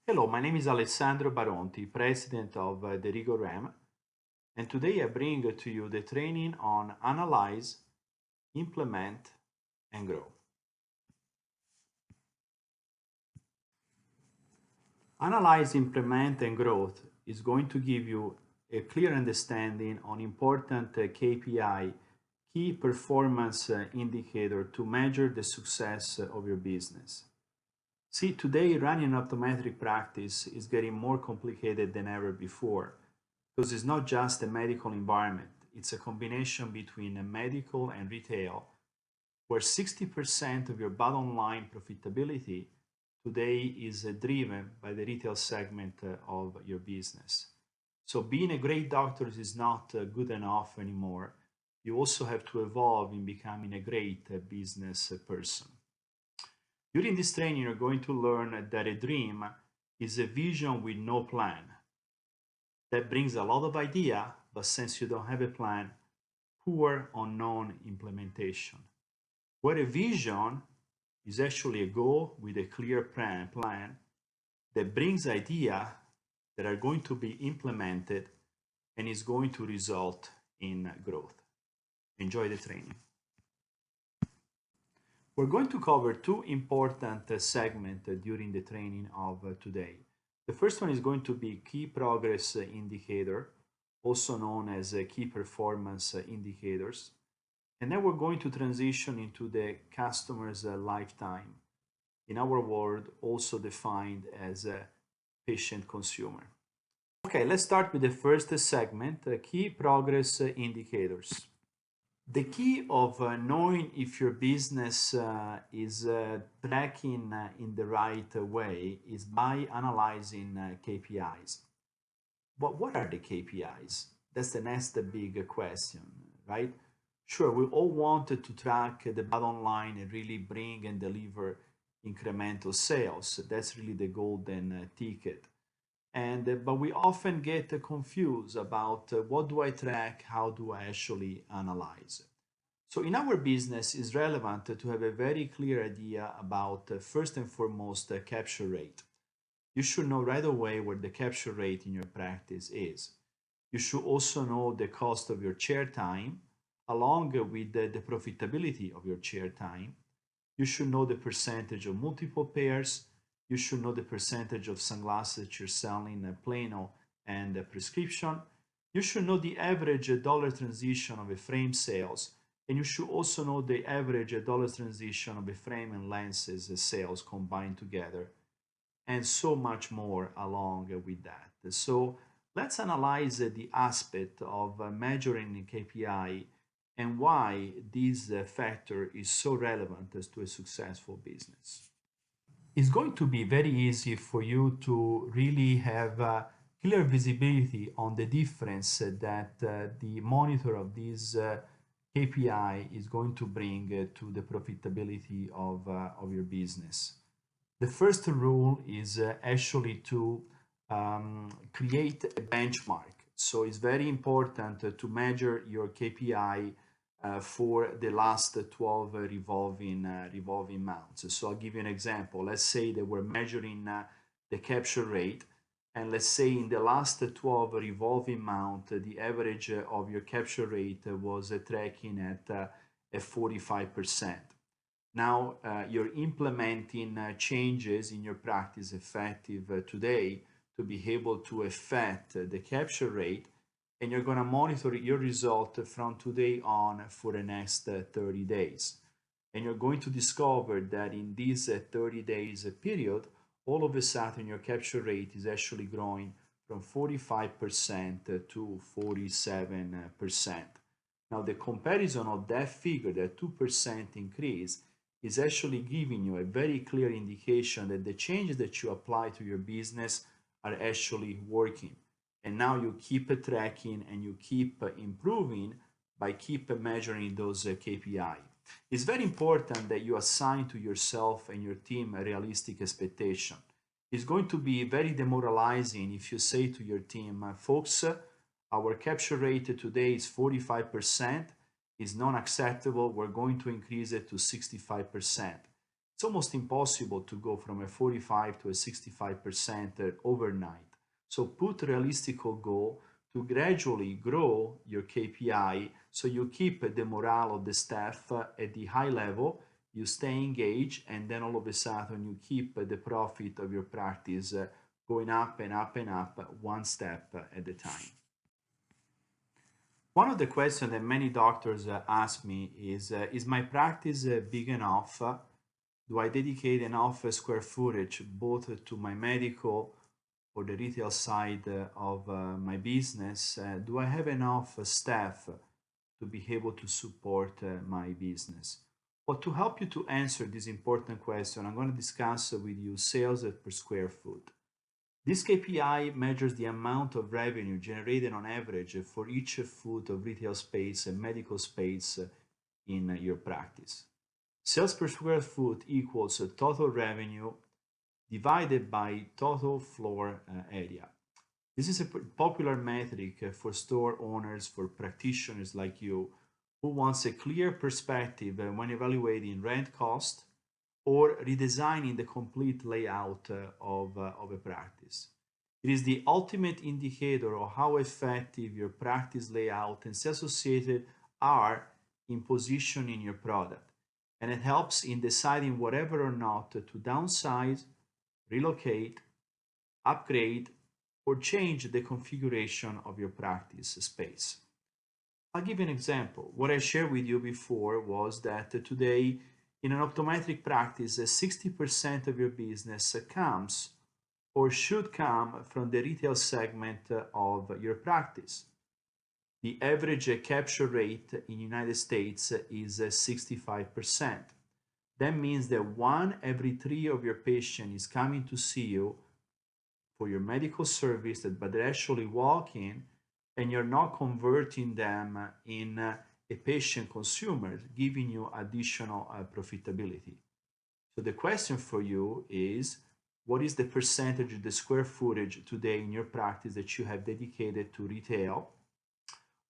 Hello, my name is Alessandro Baronti, President of the Rigo RAM, and today I bring to you the training on Analyze, Implement, and Grow. Analyze, Implement, and Growth is going to give you a clear understanding on important KPI, key performance indicator to measure the success of your business. See, today running an optometric practice is getting more complicated than ever before because it's not just a medical environment, it's a combination between a medical and retail, where 60% of your bottom line profitability today is driven by the retail segment of your business. So being a great doctor is not good enough anymore. You also have to evolve in becoming a great business person. During this training, you're going to learn that a dream is a vision with no plan. That brings a lot of idea, but since you don't have a plan, poor or non-implementation. Where a vision is actually a goal with a clear plan that brings idea that are going to be implemented and is going to result in growth. Enjoy the training. We're going to cover two important segments during the training of today. The first one is going to be key progress indicator, also known as key performance indicators. And then we're going to transition into the customer's lifetime, in our world also defined as a patient consumer. Okay, let's start with the first segment, key progress indicators. The key of knowing if your business is tracking in the right way is by analyzing KPIs. But what are the KPIs? That's the next big question, right? Sure, we all wanted to track the bottom line and really bring and deliver incremental sales. That's really the golden ticket. But we often get confused about what do I track, how do I actually analyze. So in our business, it's relevant to have a very clear idea about first and foremost capture rate. You should know right away where the capture rate in your practice is. You should also know the cost of your chair time along with the profitability of your chair time. You should know the percentage of multiple pairs. You should know the percentage of sunglasses that you're selling plano and prescription. You should know the average dollar transition of a frame sales. And you should also know the average dollar transition of a frame and lenses sales combined together. And so much more along with that. So let's analyze the aspect of measuring KPI and why this factor is so relevant as to a successful business. It's going to be very easy for you to really have clear visibility on the difference that the monitor of this KPI is going to bring to the profitability of your business. The first rule is actually to create a benchmark. So it's very important to measure your KPI for the last 12 revolving mounts. So I'll give you an example. Let's say that we're measuring the capture rate, and let's say in the last 12 revolving mount, the average of your capture rate was tracking at 45%. Now you're implementing changes in your practice effective today to be able to affect the capture rate, and you're going to monitor your result from today on for the next 30 days. And you're going to discover that in this 30 days period, all of a sudden your capture rate is actually growing from 45% to 47%. Now the comparison of that figure, that 2% increase, is actually giving you a very clear indication that the changes that you apply to your business are actually working. And now you keep tracking and you keep improving by keep measuring those KPI. It's very important that you assign to yourself and your team a realistic expectation. It's going to be very demoralizing if you say to your team, folks, our capture rate today is 45%, is non acceptable, we're going to increase it to 65%. It's almost impossible to go from a 45 to a 65% overnight. So put realistic goal to gradually grow your KPI so you keep the morale of the staff at the high level, you stay engaged, and then all of a sudden you keep the profit of your practice going up and up and up, one step at a time. One of the questions that many doctors ask me is my practice big enough? Do I dedicate enough square footage both to my medical or the retail side of my business? Do I have enough staff to be able to support my business? Well, to help you to answer this important question, I'm going to discuss with you sales per square foot. This KPI measures the amount of revenue generated on average for each foot of retail space and medical space in your practice. Sales per square foot equals total revenue divided by total floor area. This is a popular metric for store owners, for practitioners like you, who wants a clear perspective when evaluating rent cost or redesigning the complete layout of a practice. It is the ultimate indicator of how effective your practice layout and sales associated are in positioning your product. And it helps in deciding whether or not to downsize, relocate, upgrade, or change the configuration of your practice space. I'll give you an example. What I shared with you before was that today in an optometric practice, 60% of your business comes or should come from the retail segment of your practice. The average capture rate in the United States is 65%. That means that 1 every 3 of your patients is coming to see you for your medical service, but they're actually walking and you're not converting them in a patient consumer, giving you additional profitability. So the question for you is, what is the percentage of the square footage today in your practice that you have dedicated to retail?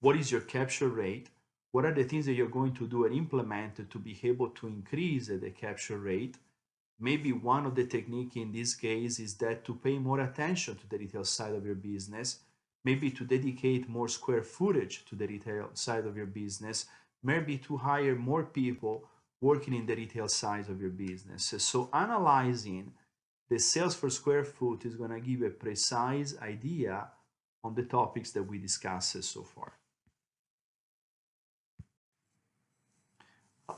What is your capture rate? What are the things that you're going to do and implement to be able to increase the capture rate? Maybe one of the techniques in this case is that to pay more attention to the retail side of your business, maybe to dedicate more square footage to the retail side of your business, maybe to hire more people working in the retail side of your business. So analyzing the sales per square foot is going to give a precise idea on the topics that we discussed so far.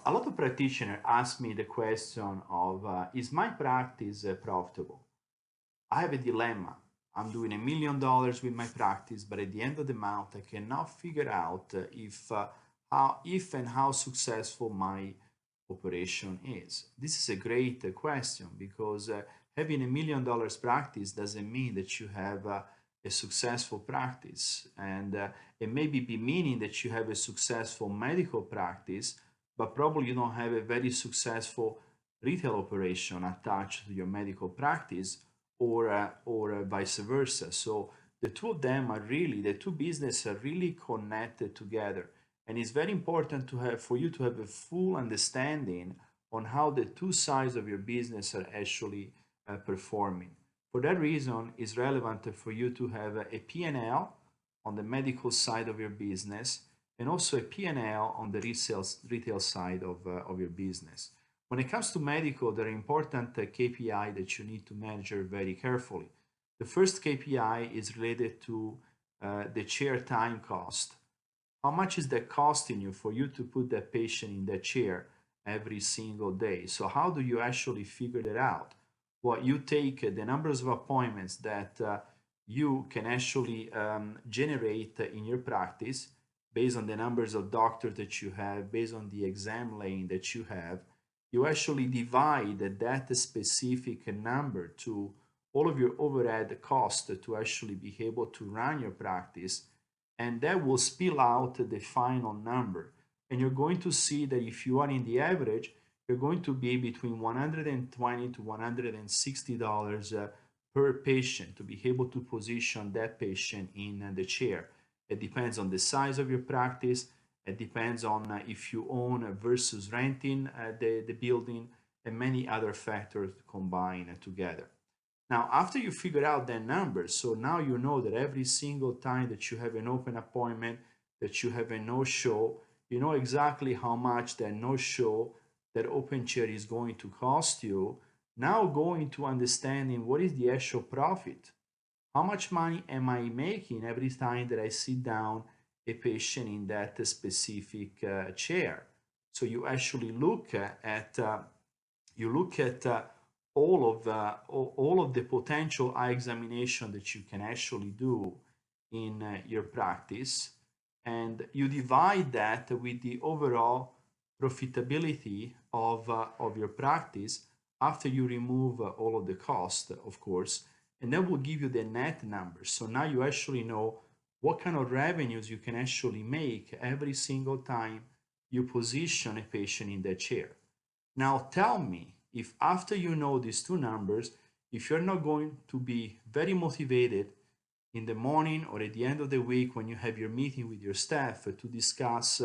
A lot of practitioners ask me the question of, is my practice profitable? I have a dilemma. I'm doing $1 million with my practice, but at the end of the month, I cannot figure out if and how successful my operation is. This is a great question because having $1 million practice doesn't mean that you have a successful practice, and it maybe be meaning that you have a successful medical practice, but probably you don't have a very successful retail operation attached to your medical practice, or vice versa. So the two of them are really, the two businesses are really connected together. And it's very important to have, for you to have a full understanding on how the two sides of your business are actually performing. For that reason, it's relevant for you to have a P&L on the medical side of your business and also a P&L on the retail side of your business. When it comes to medical, there are important KPI that you need to measure very carefully. The first KPI is related to the chair time cost. How much is that costing you for you to put that patient in that chair every single day? So how do you actually figure that out? Well, you take the numbers of appointments that you can actually generate in your practice based on the numbers of doctors that you have, based on the exam lane that you have. You actually divide that specific number to all of your overhead costs to actually be able to run your practice, and that will spill out the final number. And you're going to see that if you are in the average, you're going to be between $120 to $160 per patient to be able to position that patient in the chair. It depends on the size of your practice. It depends on if you own versus renting the building. and many other factors combined together. Now, after you figure out that number, so now you know that every single time that you have an open appointment, that you have a no-show, you know exactly how much that no-show, that open chair is going to cost you. Now go into understanding what is the actual profit. How much money am I making every time that I sit down a patient in that specific chair? So you actually look at all of the potential eye examination that you can actually do in your practice, and you divide that with the overall profitability of your practice after you remove all of the cost, of course, and that will give you the net numbers. So now you actually know what kind of revenues you can actually make every single time you position a patient in that chair. Now tell me, if after you know these two numbers, if you're not going to be very motivated in the morning or at the end of the week when you have your meeting with your staff to discuss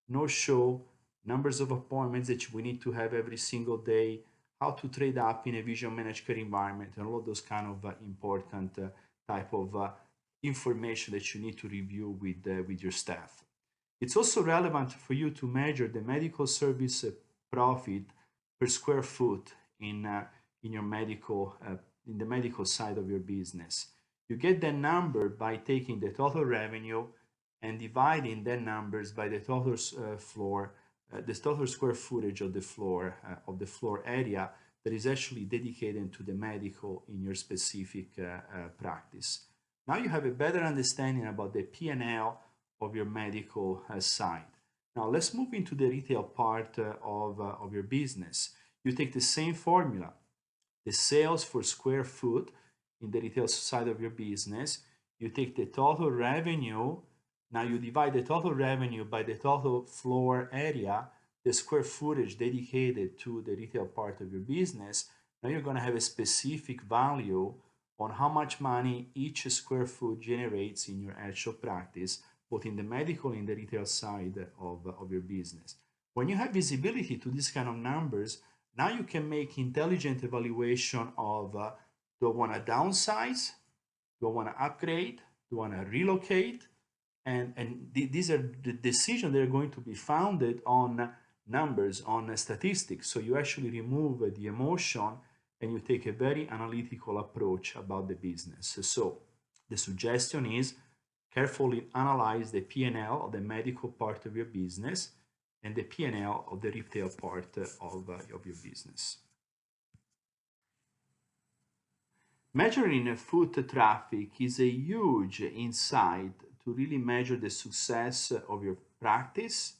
no-show, numbers of appointments that we need to have every single day, how to trade up in a visual managed care environment, and all of those kind of important type of information that you need to review with your staff. It's also relevant for you to measure the medical service profit per square foot in your medical in the medical side of your business. You get that number by taking the total revenue and dividing that numbers by the total the total square footage of the floor area that is actually dedicated to the medical in your specific practice. Now you have a better understanding about the P&L of your medical side. Now let's move into the retail part of your business. You take the same formula, the sales for square foot in the retail side of your business. You take the total revenue. Now you divide the total revenue by the total floor area, the square footage dedicated to the retail part of your business. Now you're going to have a specific value on how much money each square foot generates in your actual practice, both in the medical and the retail side of your business. When you have visibility to these kind of numbers, now you can make intelligent evaluation of do I want to downsize? Do I want to upgrade? Do I want to relocate? And these are the decisions that are going to be founded on numbers, on statistics. So you actually remove the emotion and you take a very analytical approach about the business. So the suggestion is carefully analyze the P&L of the medical part of your business and the P&L of the retail part of your business. Measuring foot traffic is a huge insight to really measure the success of your practice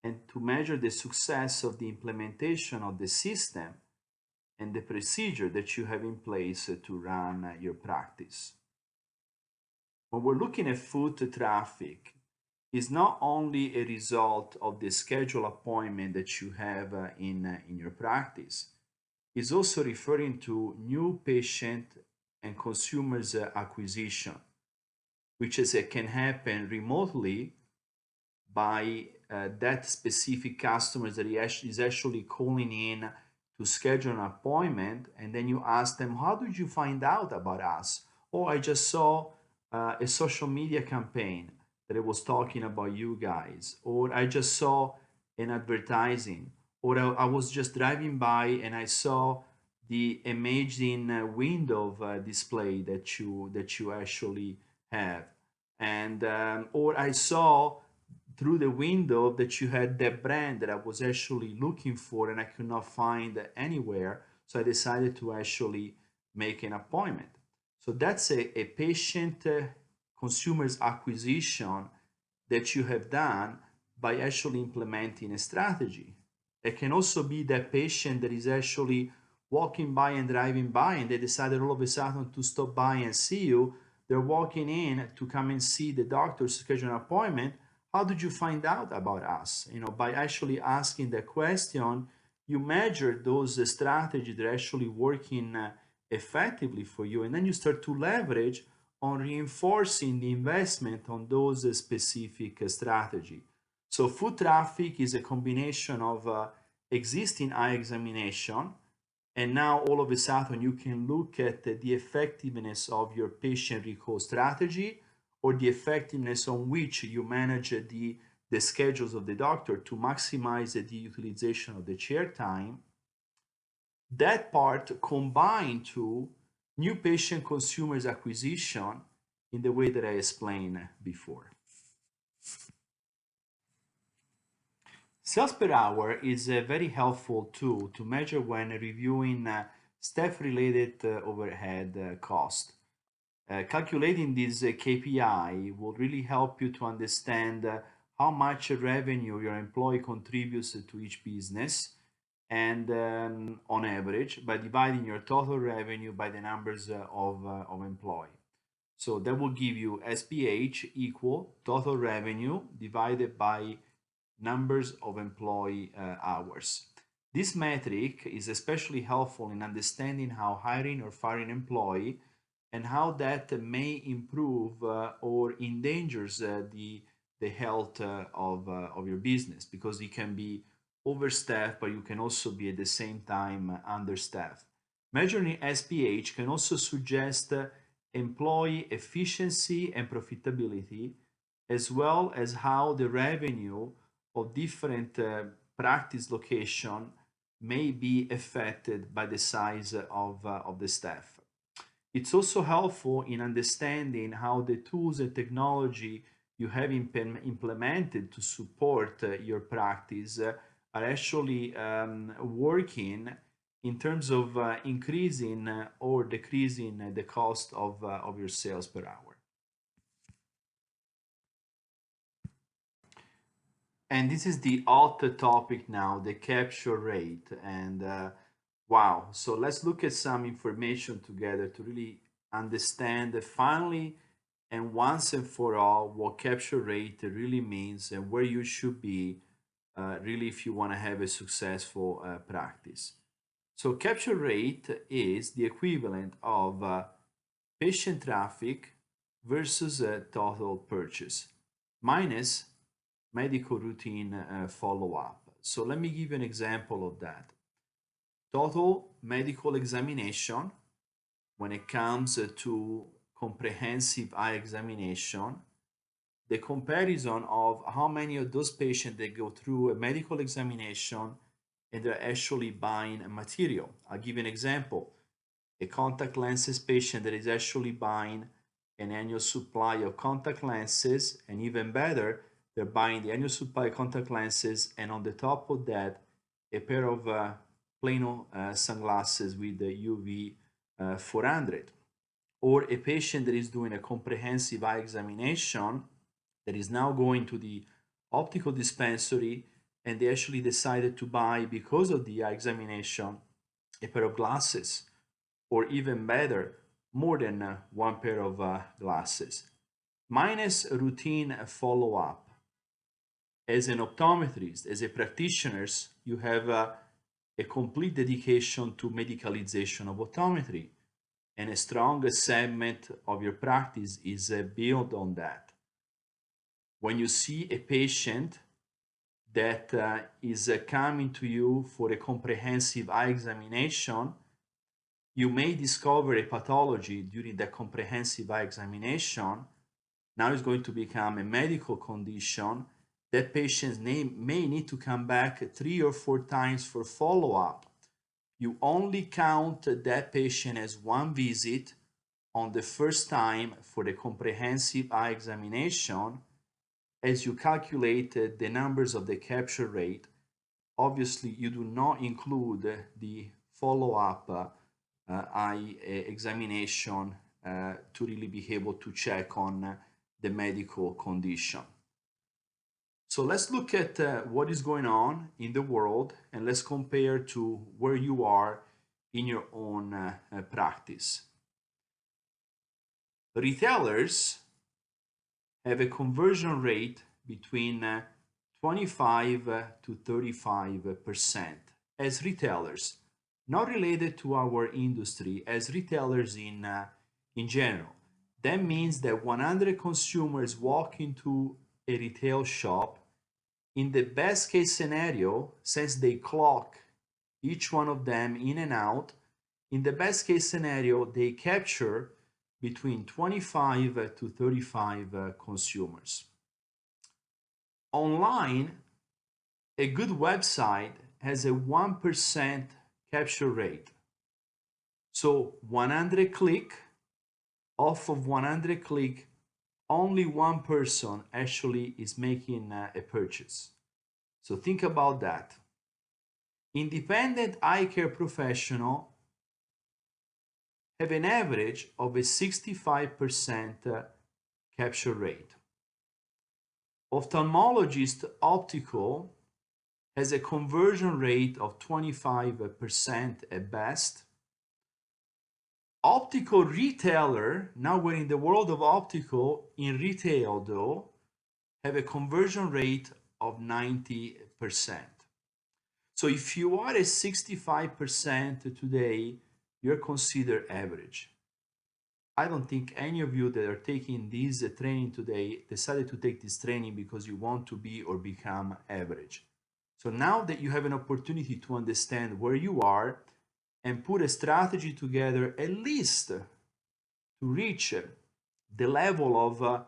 and to measure the success of the implementation of the system and the procedure that you have in place to run your practice. When we're looking at foot traffic, it's not only a result of the scheduled appointment that you have in your practice. It's also referring to new patient and consumers acquisition, which can happen remotely by that specific customer that is actually calling in to schedule an appointment, and then you ask them, how did you find out about us? Oh, I just saw a social media campaign that it was talking about you guys, or I just saw an advertising, or I was just driving by and I saw the amazing window display that you actually have, and or I saw through the window that you had that brand that I was actually looking for and I could not find anywhere, so I decided to actually make an appointment. So that's a patient consumers acquisition that you have done by actually implementing a strategy. It can also be that patient that is actually walking by and driving by and they decided all of a sudden to stop by and see you. They're walking in to come and see the doctor to schedule an appointment. How did you find out about us? By actually asking the question, you measure those strategies that are actually working effectively for you, and then you start to leverage on reinforcing the investment on those specific strategy. So foot traffic is a combination of existing eye examination, and now all of a sudden you can look at the effectiveness of your patient recall strategy or the effectiveness on which you manage the schedules of the doctor to maximize the utilization of the chair time. That part combined to new patient consumers acquisition in the way that I explained before. Sales per hour is a very helpful tool to measure when reviewing staff-related overhead cost. Calculating this KPI will really help you to understand how much revenue your employee contributes to each business, and on average by dividing your total revenue by the numbers of employee. So that will give you SPH equal total revenue divided by numbers of employee hours. This metric is especially helpful in understanding how hiring or firing employee and how that may improve or endangers the health of your business, because it can be overstaffed, but you can also be at the same time understaffed. Measuring SPH can also suggest employee efficiency and profitability, as well as how the revenue of different practice location may be affected by the size of the staff. It's also helpful in understanding how the tools and technology you have implemented to support your practice are actually working in terms of increasing or decreasing the cost of your sales per hour. And this is the hot topic now, the capture rate. And wow, so let's look at some information together to really understand finally and once and for all what capture rate really means and where you should be really if you want to have a successful practice. So capture rate is the equivalent of patient traffic versus total purchase minus medical routine follow-up. So let me give you an example of that. Total medical examination, when it comes to comprehensive eye examination, the comparison of how many of those patients that go through a medical examination and they're actually buying a material. I'll give you an example. A contact lenses patient that is actually buying an annual supply of contact lenses, and even better, they're buying the annual supply of contact lenses, and on the top of that, a pair of plano sunglasses with the UV 400. Or a patient that is doing a comprehensive eye examination that is now going to the optical dispensary, and they actually decided to buy, because of the eye examination, a pair of glasses, or even better, more than one pair of glasses. Minus routine follow-up. As an optometrist, as a practitioner, you have a complete dedication to medicalization of optometry, and a strong segment of your practice is built on that. When you see a patient that is coming to you for a comprehensive eye examination, you may discover a pathology during the comprehensive eye examination. Now it's going to become a medical condition. That patient may need to come back 3 or 4 times for follow-up. You only count that patient as one visit on the first time for the comprehensive eye examination as you calculate the numbers of the capture rate. Obviously, you do not include the follow-up eye examination to really be able to check on the medical condition. So let's look at what is going on in the world, and let's compare to where you are in your own practice. Retailers have a conversion rate between 25 to 35% as retailers, not related to our industry, as retailers in general. That means that 100 consumers walk into a retail shop, In the best case scenario, since they clock each one of them in and out, in the best case scenario, they capture between 25 to 35 consumers. Online, a good website has a 1% capture rate. So 100 click, off of 100 click, only one person actually is making a purchase. So think about that. Independent eye care professional have an average of a 65% capture rate. Ophthalmologist optical has a conversion rate of 25% at best. Optical retailer, now we're in the world of optical, in retail though, have a conversion rate of 90%. So if you are at 65% today, you're considered average. I don't think any of you that are taking this training today decided to take this training because you want to be or become average. So now that you have an opportunity to understand where you are and put a strategy together, at least to reach the level of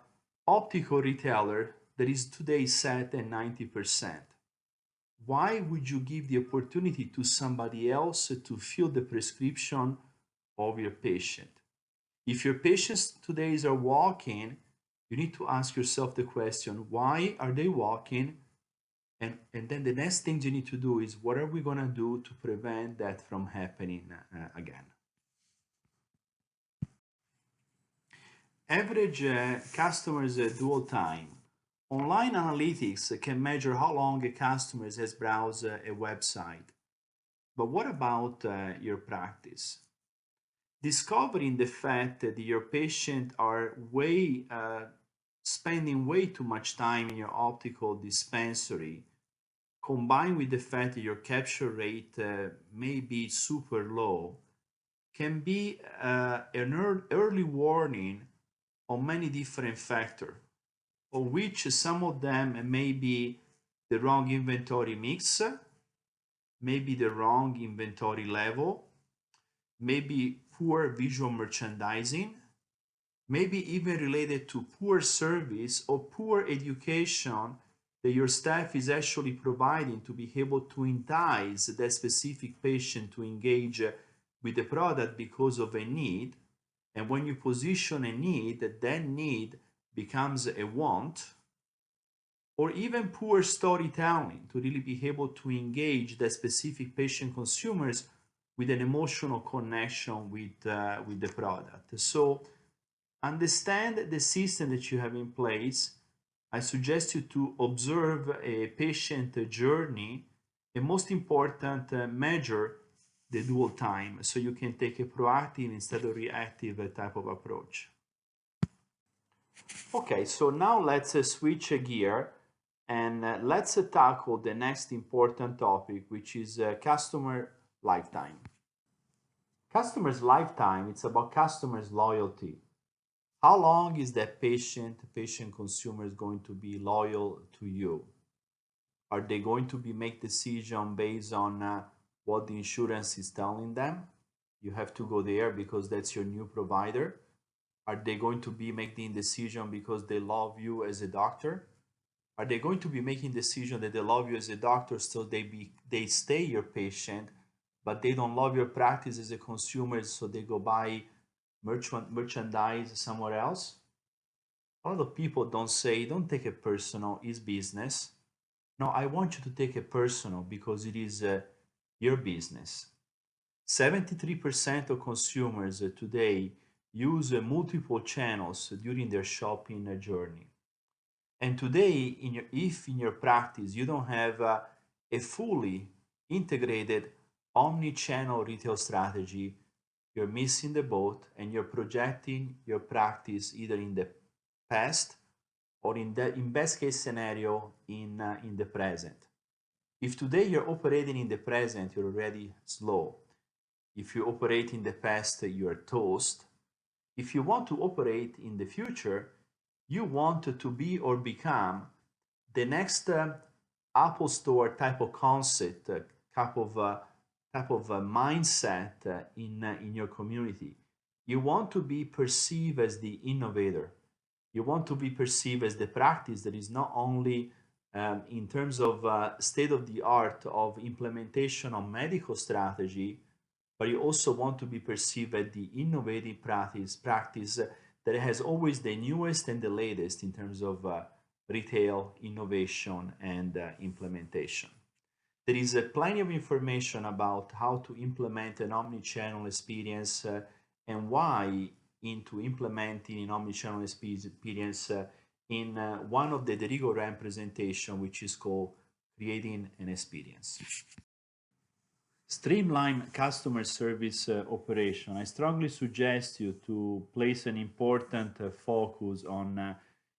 optical retailer that is today set at 90%. Why would you give the opportunity to somebody else to fill the prescription of your patient? If your patients today are walking, you need to ask yourself the question, why are they walking? And then the next thing you need to do is, what are we going to do to prevent that from happening again? Average customers dwell time. Online analytics can measure how long a customer has browsed a website. But what about your practice? Discovering the fact that your patients are spending way too much time in your optical dispensary, combined with the fact that your capture rate may be super low, can be an early warning on many different factors, of which some of them may be the wrong inventory mix, maybe the wrong inventory level, maybe poor visual merchandising, maybe even related to poor service or poor education that your staff is actually providing to be able to entice that specific patient to engage with the product because of a need. And when you position a need, that need becomes a want. Or even poor storytelling to really be able to engage that specific patient consumers with an emotional connection with the product. So understand the system that you have in place. I suggest you to observe a patient journey, and most important, measure the dwell time so you can take a proactive instead of reactive type of approach. Okay, so now let's switch a gear and let's tackle the next important topic, which is customer lifetime. Customer's lifetime, it's about customer's loyalty. How long is that patient consumer is going to be loyal to you? Are they going to be make decision based on what the insurance is telling them? You have to go there because that's your new provider. Are they going to be making decision because they love you as a doctor? Are they going to be making decision that they love you as a doctor so they stay your patient, but they don't love your practice as a consumer, so they go buy merchandise somewhere else? A lot of people don't take it personal, it's business. No, I want you to take it personal because it is your business. 73% of consumers today use multiple channels during their shopping journey. And today, if in your practice you don't have a fully integrated omni-channel retail strategy, you're missing the boat and you're projecting your practice either in the past or in best case scenario in the present. If today you're operating in the present, you're already slow. If you operate in the past, you're toast. If you want to operate in the future, you want to be or become the next Apple Store type of concept, type of mindset in your community. You want to be perceived as the innovator. You want to be perceived as the practice that is not only in terms of state of the art of implementation of medical strategy, but you also want to be perceived as the innovative practice that has always the newest and the latest in terms of retail innovation and implementation. There is plenty of information about how to implement an omni-channel experience and why into implementing an omni-channel experience in one of the Derigo RAM presentation, which is called Creating an Experience. Streamline customer service operation. I strongly suggest you to place an important focus on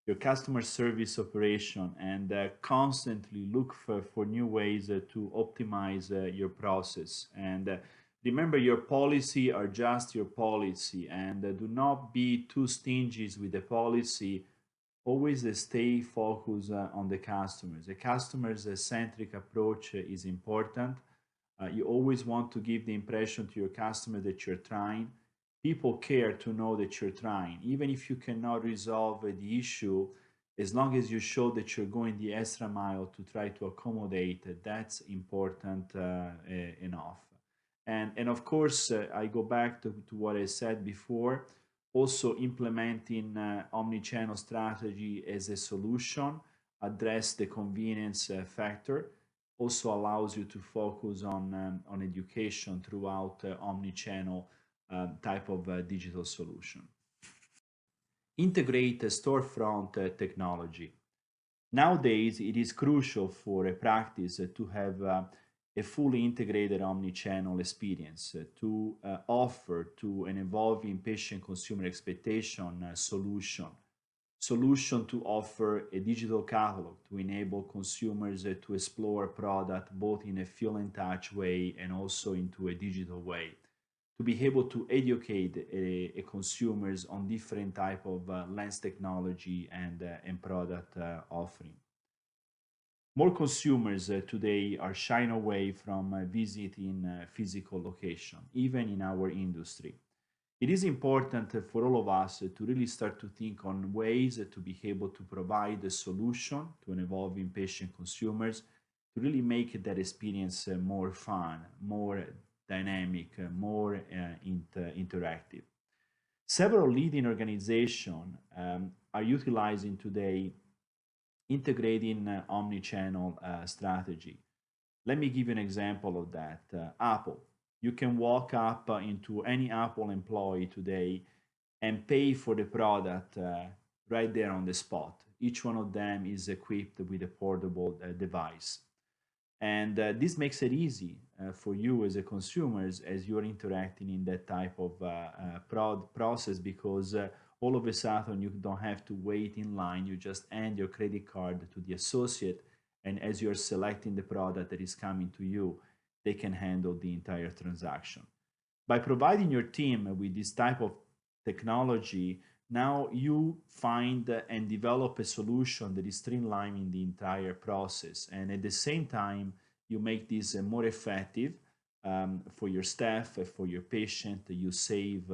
your customer service operation and constantly look for new ways to optimize your process. And remember, your policy are just your policy, and do not be too stingy with the policy. Always stay focused on the customers. A customer's centric approach is important. You always want to give the impression to your customer that you're trying. People care to know that you're trying. Even if you cannot resolve the issue, as long as you show that you're going the extra mile to try to accommodate, that's important enough. And of course, I go back to what I said before. Also, implementing omni-channel strategy as a solution, address the convenience factor, also allows you to focus on education throughout omni-channel type of digital solution. Integrate storefront technology. Nowadays, it is crucial for a practice to have a fully integrated omni-channel experience to offer to an evolving patient consumer expectation solution to offer a digital catalog to enable consumers to explore product both in a feel and touch way and also into a digital way, to be able to educate a consumers on different type of lens technology and product offering. More consumers today are shying away from visiting physical location, even in our industry. It is important for all of us to really start to think on ways to be able to provide a solution to an evolving patient consumers to really make that experience more fun, more dynamic, more interactive. Several leading organizations are utilizing today integrating omni-channel strategy. Let me give you an example of that. Apple. You can walk up into any Apple employee today and pay for the product right there on the spot. Each one of them is equipped with a portable device. And this makes it easy for you as a consumers as you're interacting in that type of process because all of a sudden you don't have to wait in line. You just hand your credit card to the associate, and as you're selecting the product that is coming to you, they can handle the entire transaction. By providing your team with this type of technology, now you find and develop a solution that is streamlining the entire process. And at the same time, you make this more effective for your staff, for your patient. You save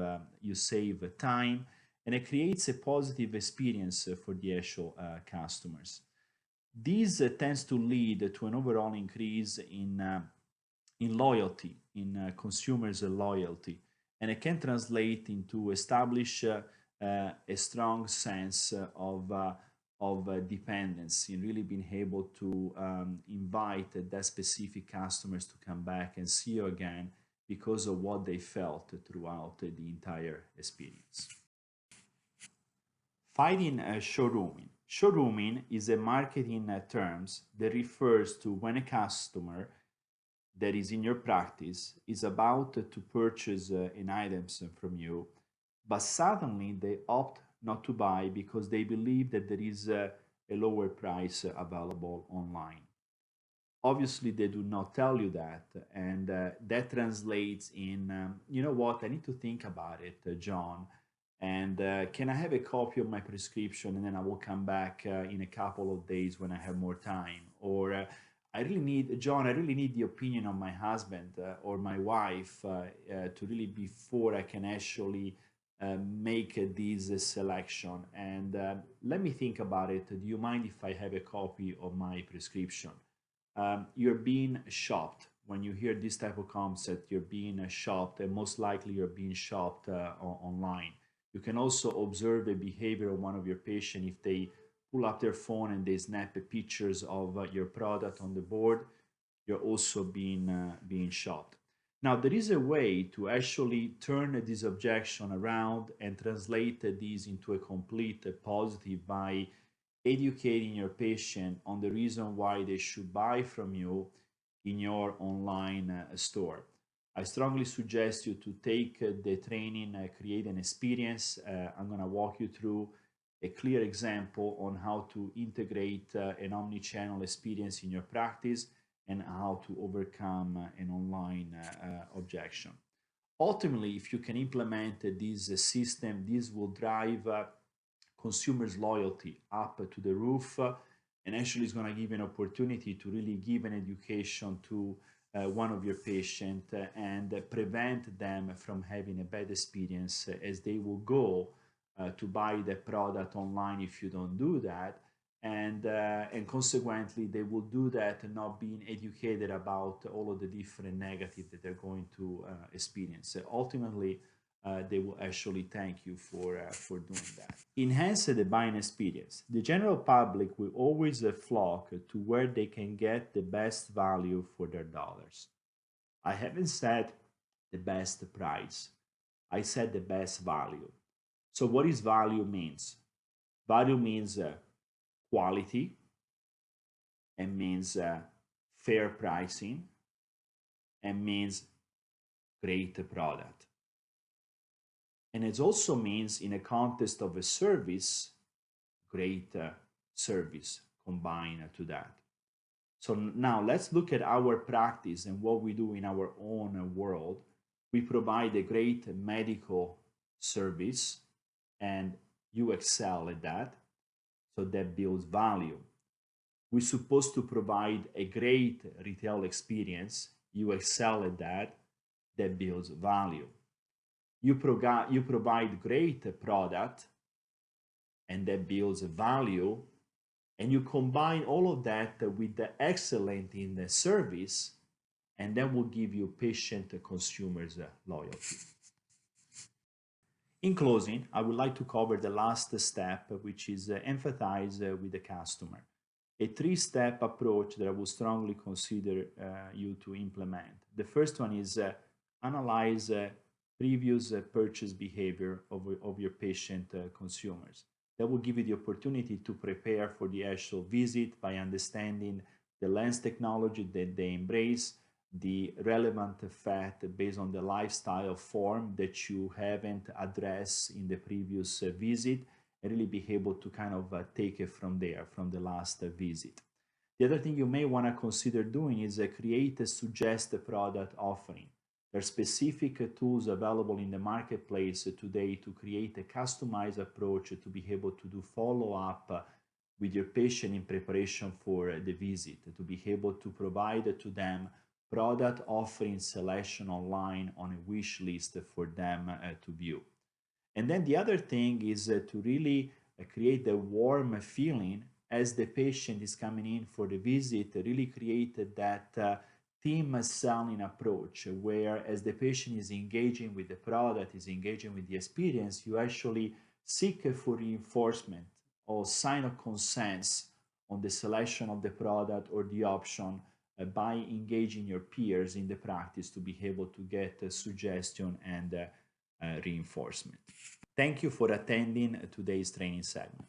time, and it creates a positive experience for the actual customers. This tends to lead to an overall increase in loyalty, in consumers' loyalty, and it can translate into establish a strong sense of dependency and really being able to invite that specific customers to come back and see you again because of what they felt throughout the entire experience. Fighting showrooming. Showrooming is a marketing terms that refers to when a customer that is in your practice is about to purchase an item from you, but suddenly they opt not to buy because they believe that there is a lower price available online. Obviously, they do not tell you that, and that translates in, you know what, I need to think about it, John, and can I have a copy of my prescription and then I will come back in a couple of days when I have more time? Or I really need, John, I really need the opinion of my husband or my wife to really before I can actually make this selection. And let me think about it. Do you mind if I have a copy of my prescription? You're being shopped. When you hear this type of concept, you're being shopped, and most likely you're being shopped online. You can also observe the behavior of one of your patients if they pull up their phone and they snap pictures of your product on the board. You're also being shopped. Now, there is a way to actually turn this objection around and translate this into a complete positive by educating your patient on the reason why they should buy from you in your online store. I strongly suggest you to take the training, create an experience. I'm going to walk you through a clear example on how to integrate an omni-channel experience in your practice and how to overcome an online objection. Ultimately, if you can implement this system, this will drive consumers' loyalty up to the roof, and actually is going to give you an opportunity to really give an education to one of your patients and prevent them from having a bad experience as they will go to buy the product online if you don't do that, and consequently they will do that not being educated about all of the different negatives that they're going to experience. Ultimately, they will actually thank you for doing that. Enhance the buying experience. The general public will always flock to where they can get the best value for their dollars. I haven't said the best price. I said the best value. So what is value means? Value means quality, and means fair pricing, and means great product. And it also means, in a context of a service, great service combined to that. So now let's look at our practice and what we do in our own world. We provide a great medical service and you excel at that. So that builds value. We're supposed to provide a great retail experience. You excel at that. That builds value. You provide great product and that builds value, and you combine all of that with the excellent in the service, and that will give you patient consumers loyalty. In closing, I would like to cover the last step, which is empathize with the customer. A three-step approach that I would strongly consider you to implement. The first one is analyze previous purchase behavior of your patient consumers. That will give you the opportunity to prepare for the actual visit by understanding the lens technology that they embrace, the relevant fact based on the lifestyle form that you haven't addressed in the previous visit, and really be able to kind of take it from there, from the last visit. The other thing you may want to consider doing is create a suggested product offering. There are specific tools available in the marketplace today to create a customized approach to be able to do follow-up with your patient in preparation for the visit, to be able to provide to them product offering selection online on a wish list for them to view. And then the other thing is to really create a warm feeling as the patient is coming in for the visit, really create that team selling approach where as the patient is engaging with the product, is engaging with the experience, you actually seek for reinforcement or sign of consent on the selection of the product or the option by engaging your peers in the practice to be able to get suggestion and reinforcement. Thank you for attending today's training segment.